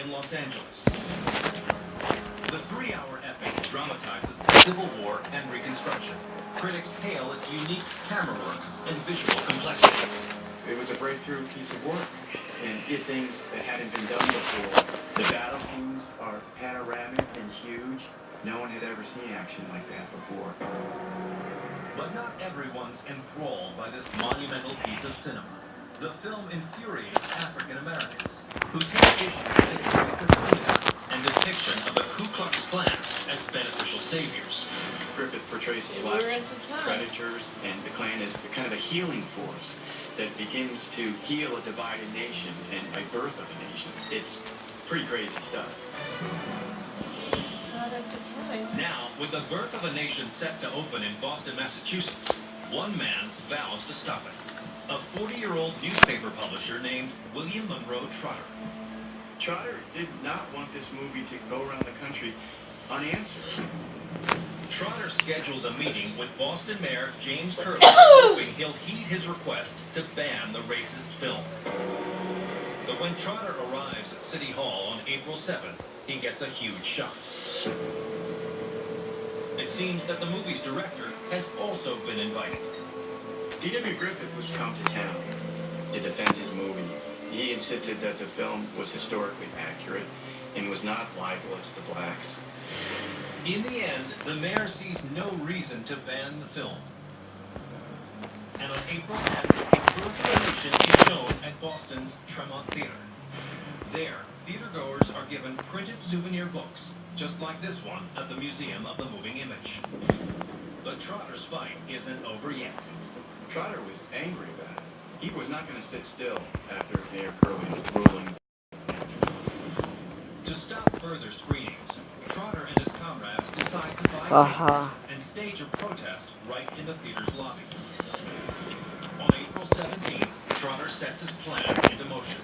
in Los Angeles. The 3-hour epic dramatizes the Civil War and Reconstruction. Critics hail its unique camera work and visual complexity. It was a breakthrough piece of work and did things that hadn't been done before. The battle scenes are panoramic and huge. No one had ever seen action like that before. But not everyone's enthralled by this monumental piece of cinema. The film infuriates African Americans, who take issue with its racist and depiction of the Ku Klux Klan as beneficial saviors. Griffith portrays black predators, and the Klan is kind of a healing force that begins to heal a divided nation and a birth of a nation. It's pretty crazy stuff. Now, with the birth of a nation set to open in Boston, Massachusetts, one man vows to stop it. A 40-year-old newspaper publisher named William Monroe Trotter. Trotter did not want this movie to go around the country unanswered. Trotter schedules a meeting with Boston Mayor James Curley, hoping he'll heed his request to ban the racist film. But when Trotter arrives at City Hall on April 7th, he gets a huge shock. It seems that the movie's director has also been invited. D.W. Griffith was come to town to defend his movie. He insisted that the film was historically accurate and was not libelous to blacks. In the end, the mayor sees no reason to ban the film. And on April 10th, Birth of a Nation is shown at Boston's Tremont Theater. There, theatergoers are given printed souvenir books, just like this one at the Museum of the Moving Image. But Trotter's fight isn't over yet. Trotter was angry about it. He was not going to sit still after Mayor Curley's ruling. To stop further screenings, Trotter and his comrades decide to buy tickets and stage a protest right in the theater's lobby. On April 17th, Trotter sets his plan into motion.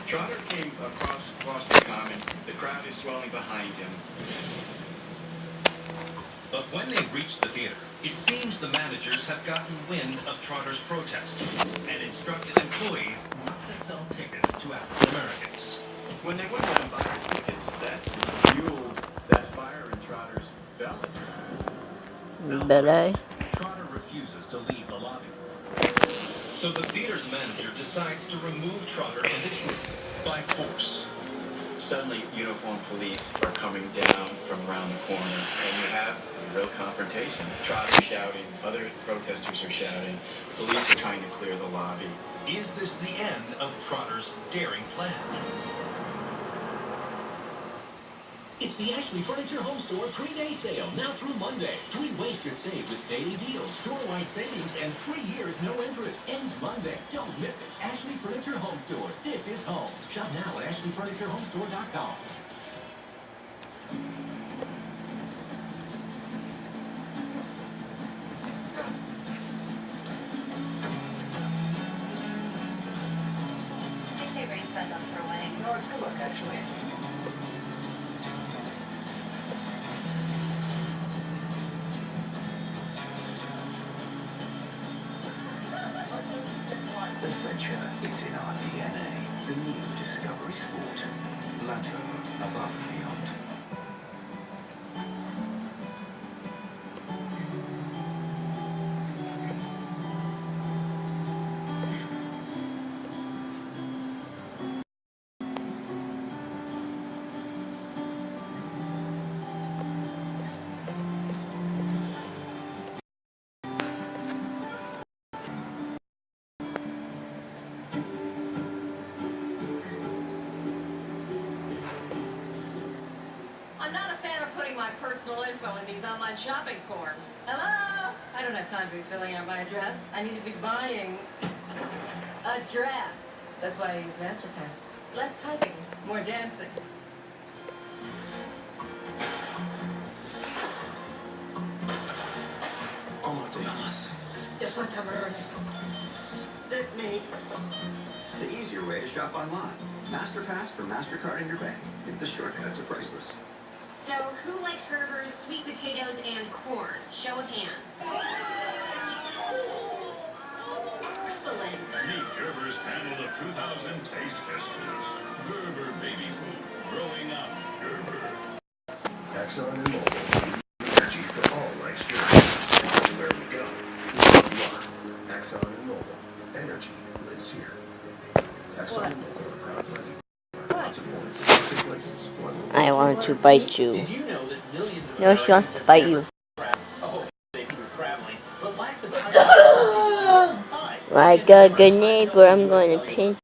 Trotter came across the Common. The crowd is swelling behind him. But when they reach the theater, it seems the managers have gotten wind of Trotter's protest and instructed employees not to sell tickets to African Americans. When they wouldn't let him buy tickets, that fueled that fire in Trotter's belly. Trotter refuses to leave the lobby. So the theater's manager decides to remove Trotter and his group by force. Suddenly, uniformed police are coming down from around the corner, and you have a real confrontation. Trotter shouting, other protesters are shouting, police are trying to clear the lobby. Is this the end of Trotter's daring plan? It's the Ashley Furniture Home Store 3-day sale, now through Monday. 3 ways to save with daily deals, store-wide savings, and 3 years no interest. Ends Monday. Don't miss it. Ashley Furniture Home Store. This is home. Shop now at ashleyfurnitureHomestore.com. They say rain's bad luck for a wedding. No, it's good luck, actually. Adventure, it's in our DNA. The new Discovery Sport. Lander above and beyond. I'm not a fan of putting my personal info in these online shopping forms. Hello? I don't have time to be filling out my address. I need to be buying a dress. That's why I use MasterPass. Less typing, more dancing. Oh my goodness. Yes, I come Ernest. Dick me. The easier way to shop online. MasterPass for MasterCard in your bank. It's the shortcut to priceless. So, who liked Gerber's sweet potatoes and corn? Show of hands. Excellent. Meet Gerber's panel of 2,000 taste testers. Gerber Baby Exxon and Mobil, energy for all life's journeys. Everywhere we go, we are. Exxon and Mobil, energy lives here. Exxon and Mobil are proud plenty. Lots of points, lots of places. I want to bite you. Did you know that millions of No, she wants to bite you. traveling, but lack the time to Like a good neighbor, I'm going to pinch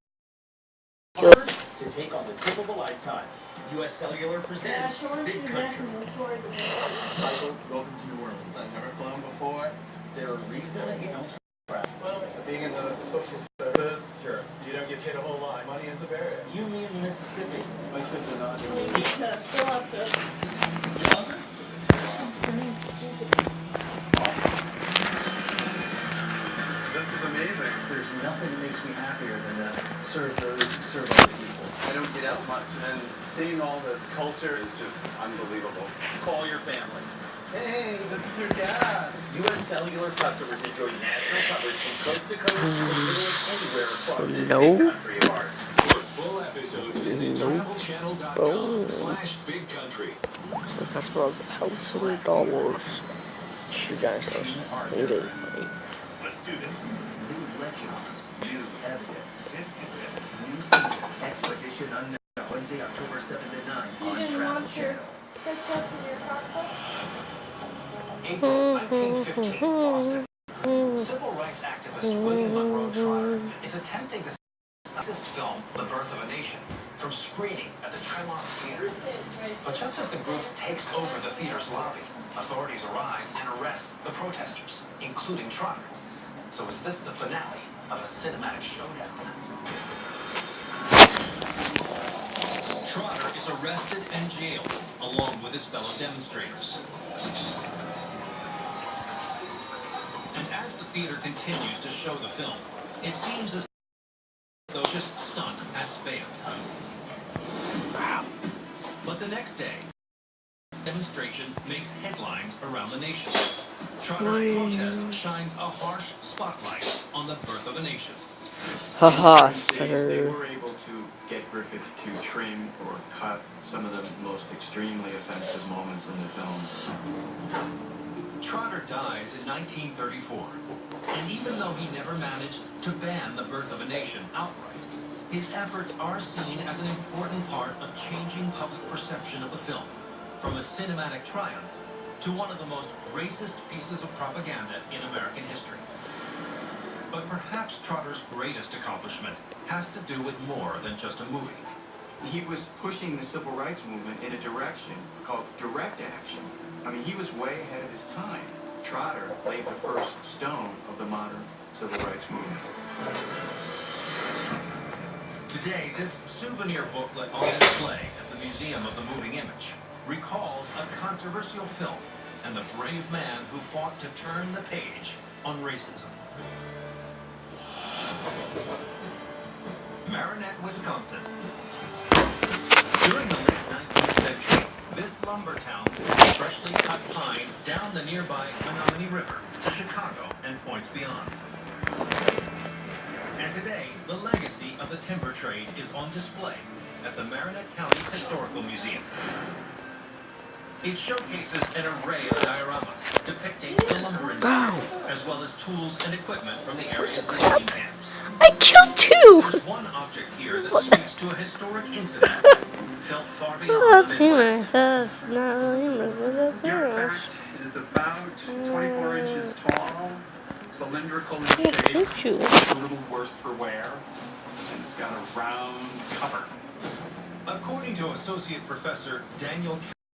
you. to take on the tip of a lifetime. U.S. Cellular presents Big Country. Michael, welcome to New Orleans. I've never flown before. Is there a reason that you don't travel? Well, being in the social service, sure, you don't get paid a whole lot. Money is a barrier. You mean Mississippi? My kids are not This is amazing. There's nothing that makes me happier than to serve other people. I don't get out much, and seeing all this culture is just unbelievable. Call your family. Hey, this is your dad. U.S. Cellular customers enjoy national coverage from coast to coast and literally anywhere across this No. big country of ours. For full episodes, visit travelchannel.com/bigcountry. It costs about $1,000. She guys are Let's do this. New legends, new evidence. This is it. New season, Expedition Unknown. Wednesday, October 7th and 9th on Travel Channel. April 1915, Boston. Civil rights activist William Monroe Trotter is attempting to stop his film, The Birth of a Nation, from screening at the Tremont Theater. But just as the group takes over the theater's lobby, authorities arrive and arrest the protesters, including Trotter. So is this the finale of a cinematic showdown? Trotter is arrested and jailed, along with his fellow demonstrators. And as the theater continues to show the film, it seems as though this stunt has failed. But the next day, demonstration makes headlines around the nation. Trotter's protest shines a harsh spotlight on the birth of a nation. Haha, They sir. were able to get Griffith to trim or cut some of the most extremely offensive moments in the film. Trotter dies in 1934, and even though he never managed to ban the birth of a nation outright, his efforts are seen as an important part of changing public perception of the film, from a cinematic triumph to one of the most racist pieces of propaganda in American history. But perhaps Trotter's greatest accomplishment has to do with more than just a movie. He was pushing the civil rights movement in a direction called direct action. I mean, he was way ahead of his time. Trotter laid the first stone of the modern civil rights movement. Today, this souvenir booklet on display at the Museum of the Moving Image recalls a controversial film and the brave man who fought to turn the page on racism. Marinette, Wisconsin. During the late 19th century, this lumber town sent freshly cut pine down the nearby Menominee River to Chicago and points beyond. And today, the legacy of the timber trade is on display at the Marinette County Historical Museum. It showcases an array of dioramas depicting the lumber industry, as well as tools and equipment from the area's logging camps. I killed two! There's one object here that speaks to a historic incident felt far beyond That's the Midwest. humorous. That's not really humorous, but that's Your humorous. fact is about 24 inches tall, cylindrical in I shape, killed you. a little worse for wear, and it's got a round cover. According to Associate Professor Daniel